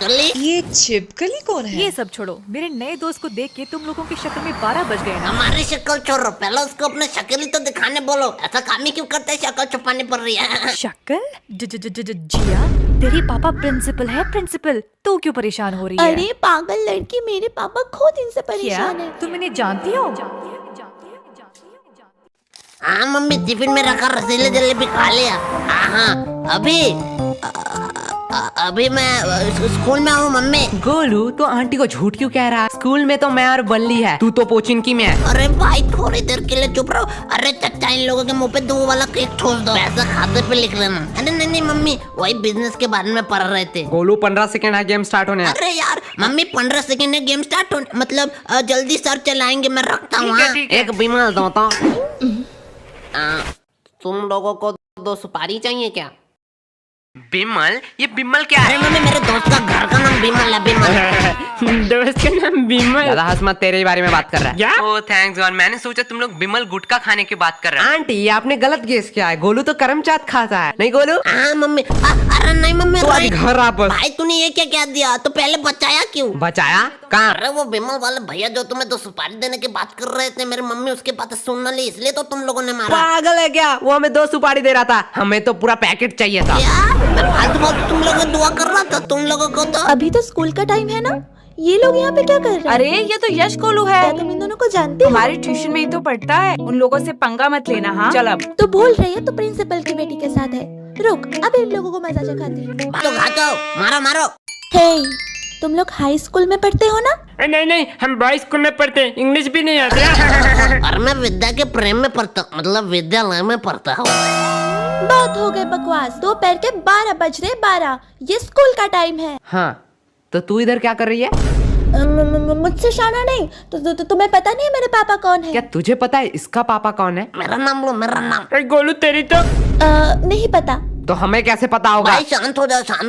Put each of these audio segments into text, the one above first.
छिपकली। ये छिपकली कौन है? ये सब छोड़ो, मेरे नए दोस्त को देख के तुम लोगों की शक्ल में 12 बज गए ना। हमारी शक्ल छोड़ो, पहले उसको अपने शक्ल ही तो दिखाने बोलो। ऐसा काम ही क्यों करते हैं, शक्ल छुपानी पड़ रही है। शक्ल? जिया, तेरी पापा प्रिंसिपल है, प्रिंसिपल। तू क्यों परेशान हो रही है? अरे पागल लड़की, मेरे पापा खुद इनसे क्या परेशान है। तुम इन्हें जानती हो? हाँ मम्मी, टिफिन में रखा रसीले जलेबी खा लिया। हाँ अभी मैं स्कूल में हूँ मम्मी। गोलू तो आंटी को झूठ क्यों कह रहा है? स्कूल में तो मैं और बल्ली है, तू तो पोचिनकी में है। अरे भाई थोड़ी देर के लिए चुप रहो। अरे चचा, इन लोगों के मुंह पे 2 वाला केक ठोस दो, पैसा खाते पे लिख लेना। अरे नहीं मम्मी, वही बिजनेस के बारे में पढ़ रहे थे। गोलू 15 सेकंड है गेम स्टार्ट होने। अरे यार मम्मी, 15 सेकंड है गेम स्टार्ट होने, मतलब जल्दी सर चलाएंगे, मैं रखता हूँ। एक बीमार होता। तुम लोगों को 2 सुपारी चाहिए क्या? बिमल? ये बिमल क्या अरे मम्मी, मेरे दोस्त का घर का नाम बिमल है, बिमल। दोस्त का नाम बिमल? ज्यादा हंस मत, तेरे ही बारे में बात कर रहा है। ओह थैंक्स गॉड, मैंने सोचा तुम लोग बिमल गुटखा खाने की बात कर रहे हैं। आंटी, ये आपने गलत गेस किया है। गोलू तो करमचाट खाता है, नहीं गोलू? हाँ मम्मी। अरे नहीं मम्मी, तो आज घर वापस। भाई तूने ये क्या दिया? तो पहले बचाया क्यों? बचाया कहाँ? अरे वो बिमल वाले भैया जो तुम्हें 2 सुपारी देने की बात कर रहे थे, मेरी मम्मी उसके बात सुन न ली, इसलिए तो तुम लोगों ने मारा। पागल है क्या? वो हमें 2 सुपारी दे रहा था, हमें तो पूरा पैकेट चाहिए था। मैं फालतू बहुत तुम लोगों दुआ कर रहा था, तुम लोगों को तो। अभी तो स्कूल का टाइम है ना, ये लोग यहाँ पे क्या कर रहे हैं? अरे ये तो यश गोलू है, क्या तुम इन दोनों को जानते हो? हमारी ट्यूशन में ही तो पढ़ता है। उन लोगों से पंगा मत लेना। हाँ चल अब। तो भूल रही है, तो प्रिंसिपल की बेटी के साथ है। रुक, अब इन लोगों को मजा चखाती हूँ। तो घाटो, मारो। हे, तुम लोग हाई स्कूल में पढ़ते हो ना? नहीं, हम बॉयज स्कूल में पढ़ते हैं, इंग्लिश भी नहीं आती। और मैं विद्या के प्रेम में पढ़ता, मतलब विद्यालय में पढ़ता हूँ। बहुत हो गए बकवास, दोपहर के 12 बज रहे। 12, ये स्कूल का टाइम है। हाँ, तो तू इधर क्या कर रही है? मुझसे शाना नहीं तो तुम्हें पता नहीं है मेरे पापा कौन है? क्या तुझे पता है इसका पापा कौन है? मेरा नाम लो, मेरा नाम। गोलू तेरी तो नहीं पता। तो हमें कैसे पता होगा? भाई शांत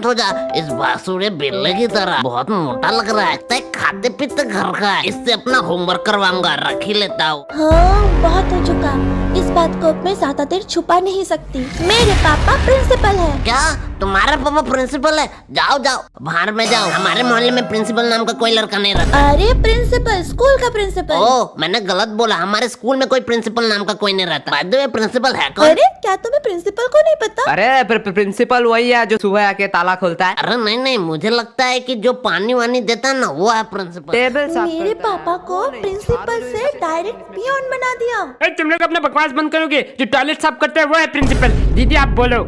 हो जा। इस बासुरे बिल्ले की तरह बहुत मोटा लग रहा है, लगता है खाते पीते घर का है। इससे अपना होमवर्क करवाऊंगा, रख ही लेता हूँ। हाँ, बहुत हो चुका। इस बात को मैं ज्यादा देर छुपा नहीं सकती। मेरे पापा प्रिंसिपल है। क्या तुम्हारा पापा प्रिंसिपल है? जाओ बाहर में जाओ। हमारे मोहल्ले में प्रिंसिपल नाम का कोई लड़का नहीं रहता। अरे प्रिंसिपल, स्कूल का प्रिंसिपल। ओह, मैंने गलत बोला। हमारे स्कूल में कोई प्रिंसिपल नाम का कोई नहीं रहता। बाय द वे, प्रिंसिपल है कौन? अरे क्या तुम्हें प्रिंसिपल को नहीं पता? अरे प्रिंसिपल वही है जो सुबह आके ताला खोलता है। अरे नहीं, मुझे लगता है कि जो पानी वानी देता है ना, वो है प्रिंसिपल। टेबल साफ मेरे पापा को प्रिंसिपल से डायरेक्ट पियोन बना दिया। तुम लोग अपना बकवास बंद करोगे? जो टॉयलेट साफ करते हैं वो है प्रिंसिपल। दीदी आप बोलो।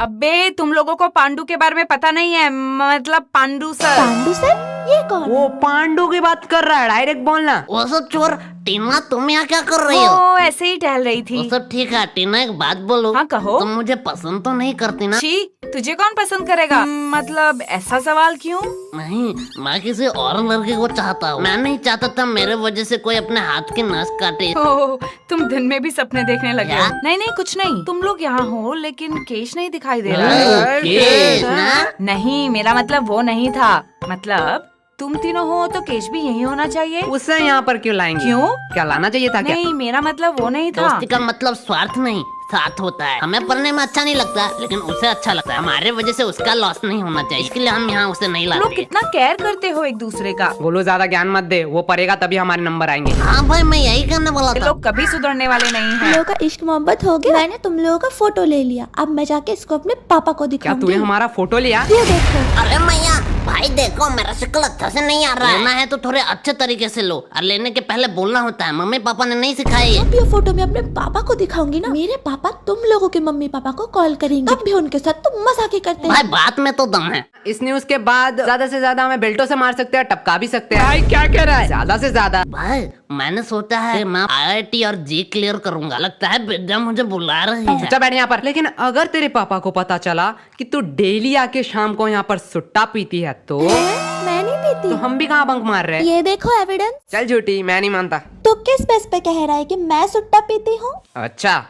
अबे तुम लोगों को पांडु के बारे में पता नहीं है, मतलब पांडु सर। पांडु सर? ये कौन? वो पांडु की बात कर रहा है, डायरेक्ट बोलना। वो सब चोर। टीना, तुम यहाँ क्या कर रही हो? वो ऐसे ही टहल रही वो थी। सब ठीक है। टीना एक बात बोलो। हाँ, कहो। तुम मुझे पसंद तो नहीं करती ना? छी, तुझे कौन पसंद करेगा? मतलब ऐसा सवाल क्यों? नहीं, मैं किसी और लड़के को चाहता हूँ। मैं नहीं चाहता था मेरे वजह से कोई अपने हाथ की नस काटे। ओह, तुम दिन में भी सपने देखने लगे हो? क्या? नहीं कुछ नहीं। तुम लोग यहाँ हो लेकिन केश नहीं दिखाई दे रहा। केश ना? नहीं, मेरा मतलब वो नहीं था। मतलब तुम तीनों हो तो केश भी यही होना चाहिए। उससे यहाँ पर क्यों लाएंगे? क्यों? क्या लाना चाहिए था क्या? नहीं, मेरा मतलब वो नहीं था। दोस्ती का मतलब स्वार्थ नहीं, साथ होता है। हमें पढ़ने में अच्छा नहीं लगता, लेकिन उसे अच्छा लगता है। हमारे वजह से उसका लॉस नहीं होना चाहिए, इसके लिए हम यहाँ उसे नहीं लोग लाते। कितना केयर करते हो एक दूसरे का। बोलो ज्यादा ज्ञान मत दे, वो पढ़ेगा तभी हमारे नंबर आएंगे। हाँ भाई, मैं यही कहने वाला ये था। लोग कभी सुधरने वाले नहीं तुम हैं। लोगों का इश्क मोहब्बत हो गया। मैंने तुम लोगों का फोटो ले लिया, अब मैं जाके इसको अपने पापा को क्या दिखाऊंगी। तूने हमारा फोटो लिया? ये देखो। अरे मैया, भाई देखो मेरा शक्ल अच्छा से नहीं आ रहा है। लेना है तो थोड़े अच्छे तरीके से लो, और लेने के पहले बोलना होता है। मम्मी पापा ने नहीं सिखाई है। अब ये फोटो मैं अपने पापा को दिखाऊंगी ना, मेरे पापा तुम लोगों के मम्मी पापा को कॉल करेंगे, तब भी उनके साथ तुम मजाक ही करते भाई हैं। बात में तो दम है। इस न्यूज के बाद ज्यादा से ज्यादा हमें बेल्टों से मार सकते हैं, टपका भी सकते हैं। भाई क्या कह रहा है? ज्यादा से ज्यादा। भाई मैंने सोचा है कि मैं IIT और जी क्लियर करूंगा। लगता है विद्या मुझे बुला रही है। चुपचाप बैठ यहाँ पर। लेकिन अगर तेरे पापा को पता चला कि तू डेली आके शाम को यहाँ पर सुट्टा पीती है तो मैं नहीं पीती। तो हम भी कहाँ बंक मार रहे हैं? ये देखो एविडेंस। चल झूठी, मैं नहीं मानता। तो किस बेस पे कह रहा है कि मैं सुट्टा पीती हूँ? अच्छा,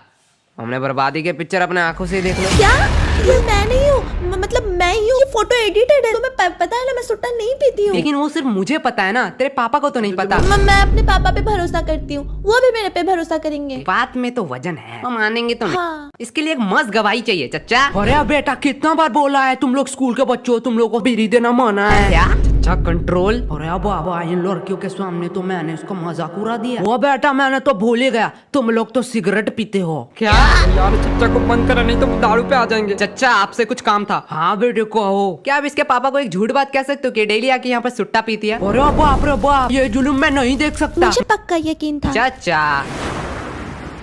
हमने बर्बादी के पिक्चर अपने आंखों से ही देख लो। क्या? ये मैं नहीं हूँ, मतलब मैं ही हूँ। ये फोटो एडिटेड है, तुम्हें पता है ना मैं सुट्टा नहीं पीती हूँ। लेकिन वो सिर्फ मुझे पता है ना, तेरे पापा को तो नहीं पता। मैं अपने पापा पे भरोसा करती हूँ, वो भी मेरे पे भरोसा करेंगे। बात में तो वजन है, हम मानेंगे तो नहीं। हाँ। इसके लिए एक मस्त गवाही चाहिए चच्चा। अरे बेटा कितना बार बोला है, तुम लोग स्कूल के बच्चों, तुम लोग को बीड़ी देना माना है क्या? अच्छा कंट्रोल। अरे बाबा इन लड़कियों के सामने तो मैंने इसका मजाक उड़ा दिया। वो बेटा मैंने तो भूल ही गया, तुम लोग तो सिगरेट पीते हो क्या? यार चच्चा को बंद करा नहीं तो दारू पे आ जाएंगे। चच्चा आपसे कुछ काम था। हाँ बेटे कहो। क्या आप इसके पापा को एक झूठ बात कह सकते हो कि डेली आके यहाँ पर सुट्टा पीती है? अरे बाप रे बाप, ये जुलूम मैं नहीं देख सकता। मुझे पक्का यकीन था। चाचा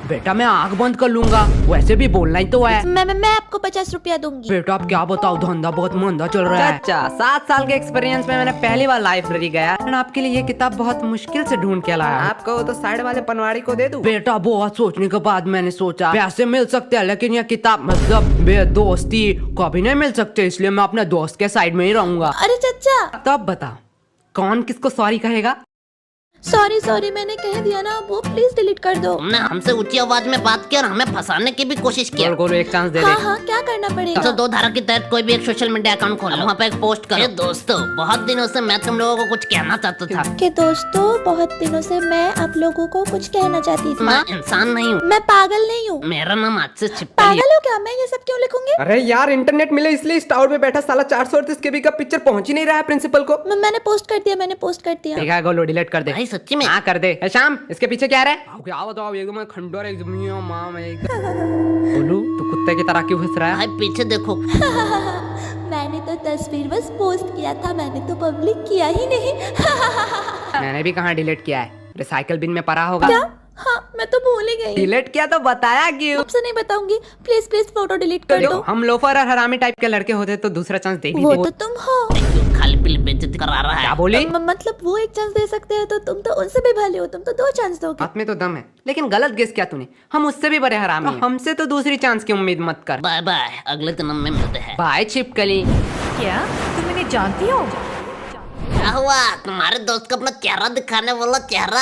बेटा मैं आंख बंद कर लूंगा, वैसे भी बोलना ही तो है। मैं आपको 50 रुपया दूंगी। बेटा आप क्या बताओ, धंधा बहुत मंदा चल रहा है। चाचा 7 साल के एक्सपीरियंस में मैंने पहली बार लाइब्रेरी गया और आपके लिए ये किताब बहुत मुश्किल से ढूंढ के लाया। आप कहो तो साइड वाले पनवाड़ी को दे दूं? बेटा बहुत सोचने के बाद मैंने सोचा पैसे मिल सकते हैं लेकिन ये किताब मतलब बेदोस्ती कभी नहीं मिल सकते, इसलिए मैं अपने दोस्त के साइड में ही रहूंगा। अरे चचा तब बता कौन किसको सॉरी कहेगा? सॉरी मैंने कह दिया ना, वो प्लीज डिलीट कर दो। तुमने हमसे ऊंची आवाज में बात की और हमें फंसाने की भी कोशिश की। गोलू एक चांस दे दे। हाँ क्या करना पड़ेगा? 102 धारा के तहत कोई भी एक सोशल मीडिया अकाउंट खोलो, वहाँ पे एक पोस्ट करो। दोस्तों बहुत दिनों से मैं तुम लोगों को कुछ कहना चाहता था। कि दोस्तों बहुत दिनों से मैं आप लोगों को कुछ कहना चाहती थी। मैं इंसान नहीं हूँ, मैं पागल नहीं हूँ। मेरा नाम आज से छिपकली है। पागल हो क्या? मैं ये सब क्यों लिखूंगी? अरे यार इंटरनेट मिले इसलिए इस टावर में बैठा साला 438 केबी का पिक्चर पहुंच ही नहीं रहा है प्रिंसिपल को। मैंने पोस्ट कर दिया, मैंने पोस्ट कर दिया। ठीक है गोलू डिलीट कर दे। भाई सच्ची में? हाँ कर दे। शाम इसके पीछे क्या रहा है? क्या बताओ एकदम खंडोर एकदम मां में एकदम। गोलू तू कुत्ते की तरह क्यों हंस रहा है? भाई पीछे देखो। मैंने तो तस्वीर बस पोस्ट किया था, मैंने तो पब्लिक किया ही नहीं। मैंने भी कहाँ डिलीट किया है, रिसाइकल बिन में पड़ा होगा। क्या? हाँ मैं तो भूल ही गई। डिलीट किया तो बताया क्यों? आपसे नहीं बताऊंगी, प्लीज फोटो डिलीट कर दो। हम लोफर और हरामी टाइप के लड़के होते तो दूसरा चांस दे ही वो देते। तो तुम हो। खाली पीली बेइज्जती करा रहा है। क्या बोली? मतलब वो एक चांस दे सकते हैं तो तुम तो उनसे भी भले हो, तुम तो 2 चांस दोगे। बात में तो दम है, लेकिन गलत गेस किया तूने। हम उससे भी बड़े हरामी हैं। हमसे तो दूसरी चांस की उम्मीद मत कर। बाय बाय, अगले जन्म में मिलते हैं। बाय छिपकली। क्या तुम इन्हें जानती हो? क्या हुआ? तुम्हारे दोस्त को अपना चेहरा दिखाने वाला चेहरा।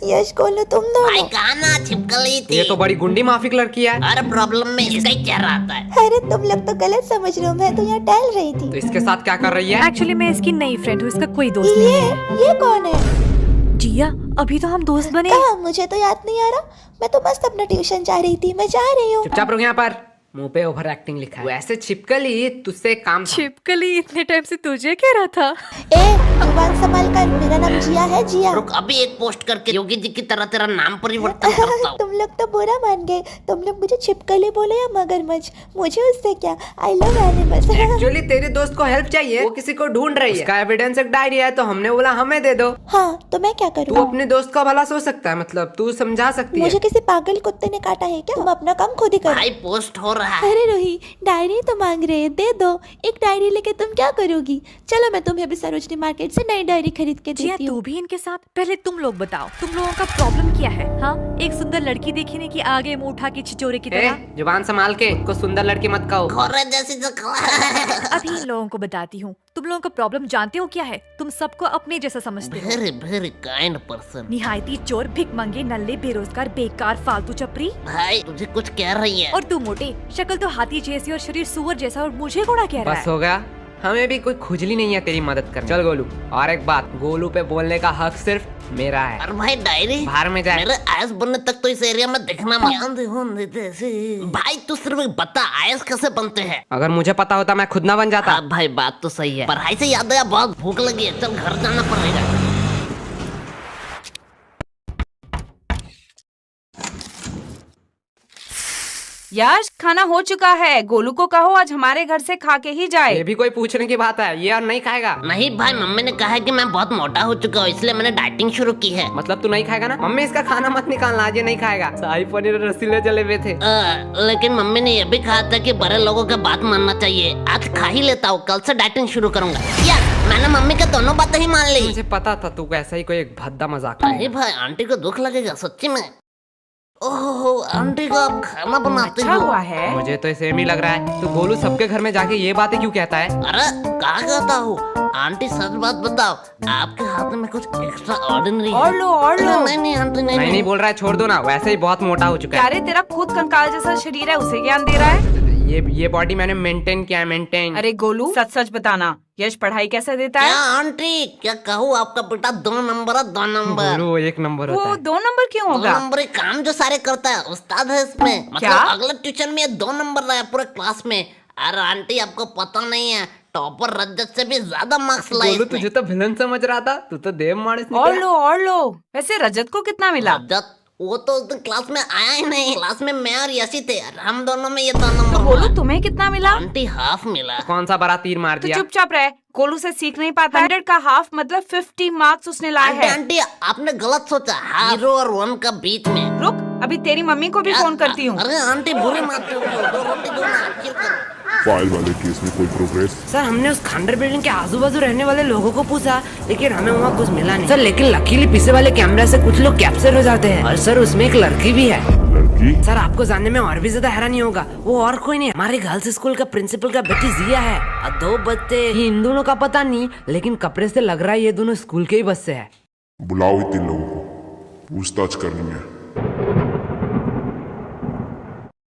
यश गोलू तुम भाई दोनों। कहा ना छिपकली थी। ये तो बड़ी गुंडी माफिक लड़की है। हर प्रॉब्लम में इसका ही चेहरा आता है। अरे तुम लोग तो गलत समझ रहे हो, मैं तो यहाँ टहल रही थी। तो इसके साथ क्या कर रही है? एक्चुअली मैं इसकी नई फ्रेंड हूँ, इसका कोई दोस्त नहीं है। ये कौन है? जिया अभी तो हम दोस्त बने। कहाँ? मुझे तो याद नहीं आ रहा। मैं तो मस्त अपना ट्यूशन जा रही थी, मैं जा रही हूँ। चुपचाप रुक यहाँ पर, मुंह पे ओवर एक्टिंग लिखा है। वैसे छिपकली तुझसे एक काम था। छिपकली इतने टाइम से तुझे कह रहा था। ए जुबान संभाल कर, मेरा नाम जिया है, जिया। रुक अभी एक पोस्ट करके योगी जी की तरह तेरा नाम परिवर्तन करता हूँ। तुम लोग तो बुरा मान गए, तुम लोग मुझे छिपकली बोले या मगरमच्छ, मुझे उससे क्या। I love animals. एक्चुअली तेरे दोस्त को हेल्प चाहिए, वो किसी को ढूंढ रही है। उसका एविडेंस एक डायरी है तो हमने बोला हमें दे दो। हाँ तो मैं क्या तू करूँ? अपने दोस्त का भला सोच सकता है, मतलब तू समझा सकती है। मुझे किसी पागल कुत्ते ने काटा है क्या? तुम अपना काम खुद ही करो। भाई पोस्ट हो रहा है। अरे रोही डायरी तो मांग रहे हैं, दे दो। एक डायरी लेके तुम क्या करोगी? चलो मैं तुम्हें अभी सरोजनी मार्केट से नई डायरी खरीद के जिया देती हूँ। तू भी इनके साथ। पहले तुम लोग बताओ, तुम लोगों का प्रॉब्लम क्या है? हाँ एक सुंदर लड़की देखी नहीं कि आगे मुंह उठा के छिचोरे की तरह। जुबान संभाल के, को सुंदर लड़की मत कहो। खोरे जैसी जो अभी इन लोगों को बताती हूँ। तुम लोगों का प्रॉब्लम जानते हो क्या है? तुम सबको अपने जैसा समझते हो। Very kind person. निहायती चोर, भिखमंगे, नल्ले, बेरोजगार, बेकार, फालतू चपरी। भाई तुझे कुछ कह रही है। और तू मोटे, शक्ल तो हाथी जैसी और शरीर सुअर जैसा, और मुझे घोड़ा कह रहा बस है। हो गया, हमें भी कोई खुजली नहीं है तेरी मदद कर। चल गोलू, और एक बात, गोलू पे बोलने का हक सिर्फ मेरा है। और भाई डायरी बाहर में जाए। मेरे आयस बनने तक तो इस एरिया में दिखना मत। भाई तू सिर्फ बता आयस कैसे बनते हैं। अगर मुझे पता होता मैं खुद ना बन जाता। हाँ भाई बात तो सही है। पढ़ाई से याद आया, बहुत भूख लगी है, चल घर जाना पड़ेगा। यश खाना हो चुका है, गोलू को कहो आज हमारे घर से खा के ही जाए। ये भी कोई पूछने की बात है? ये और नहीं खाएगा? नहीं भाई मम्मी ने कहा है कि मैं बहुत मोटा हो चुका हूँ, इसलिए मैंने डाइटिंग शुरू की है। मतलब तू नहीं खाएगा ना? मम्मी इसका खाना मत निकालना, आज ये नहीं खाएगा। शाही पनीर और रसीले जले हुए थे। लेकिन मम्मी ने यह भी कहा था कि बड़े लोगों का बात मानना चाहिए। आज खा ही लेता हूँ, कल से डाइटिंग शुरू करूंगा। यार मैंने मम्मी का दोनों बातें ही मान ली। मुझे पता था तू ऐसा ही कोई एक भद्दा मजाक अरे भाई आंटी को दुख लगेगा सच्ची में। ओहो आंटी को आप खाना बनाते अच्छा हो। हुआ है। मुझे तो सेम ही लग रहा है। तू गोलू सबके घर में जाके ये बातें क्यों कहता है? अरे कहा कहता हूँ आंटी, सच बात बताओ, आपके हाथ में कुछ एक्स्ट्रा ऑर्डिनरी है? और लो। नहीं आंटी नहीं। नहीं बोल रहा है, छोड़ दो ना, वैसे ही बहुत मोटा हो चुका है। अरे तेरा खुद कंकाल जैसा शरीर है, उसे ज्ञान दे रहा है। ये बॉडी मैंने मेंटेन किया है, मेंटेन। अरे गोलू सच सच बताना, यश पढ़ाई कैसे देता क्या है? आंटी, क्या कहूँ, आपका बेटा 2 नंबर है, 2 नंबर। गोलू 1 नंबर वो होता है। 2 नंबर क्यों 2 होगा? नंबर ही काम जो सारे करता है, उस्ताद है इसमें। क्या? मतलब अगले ट्यूशन में ये 2 नंबर रहा है पूरे क्लास में। अरे आंटी, आपको पता नहीं है, टॉपर रजत से भी ज्यादा मार्क्स लाए गोलू इसने। तुझे तो विलन समझ रहा था, तू तो देव मानस और निकला। लो। वैसे रजत को कितना मिला? रजत वो तो उस दिन क्लास में आया ही नहीं। क्लास में मैं और यशी थे, और हम दोनों में ये 2 तो नंबर गोलू हुआ। तुम्हें कितना मिला? आंटी हाफ मिला। कौन सा बड़ा तीर मार तो दिया? चुपचाप रहे, गोलू से सीख नहीं पाता। 100 का हाफ मतलब 50 मार्क्स उसने लाए आंटी हैं। आंटी, आपने गलत सोचा। हीरो और 1 का बीच में। रुक, अभी तेरी मम्मी को भी फोन करती हूँ। अरे आंटी बुरी मत करो, 2 रोटी दो ना, चिल करो। फाइल वाले केस में कोई प्रोग्रेस? सर हमने उस खंडर बिल्डिंग के आजू बाजू रहने वाले लोगों को पूछा, लेकिन हमें वहाँ कुछ मिला नहीं सर। लेकिन लकीली पीछे वाले कैमरा से कुछ लोग कैप्चर हो जाते हैं, और सर उसमें एक लड़की भी है। लड़की? सर आपको जानने में और भी ज्यादा हैरानी होगा, वो और कोई नहीं, हमारे गर्ल्स स्कूल का प्रिंसिपल का बेटी जिया है। और 2 बच्चे, ये इन दोनों का पता नहीं, लेकिन कपड़े से लग रहा है ये दोनों स्कूल के ही बच्चे हैं। बुलाओ इन 3 लोगों को, पूछताछ करनी है।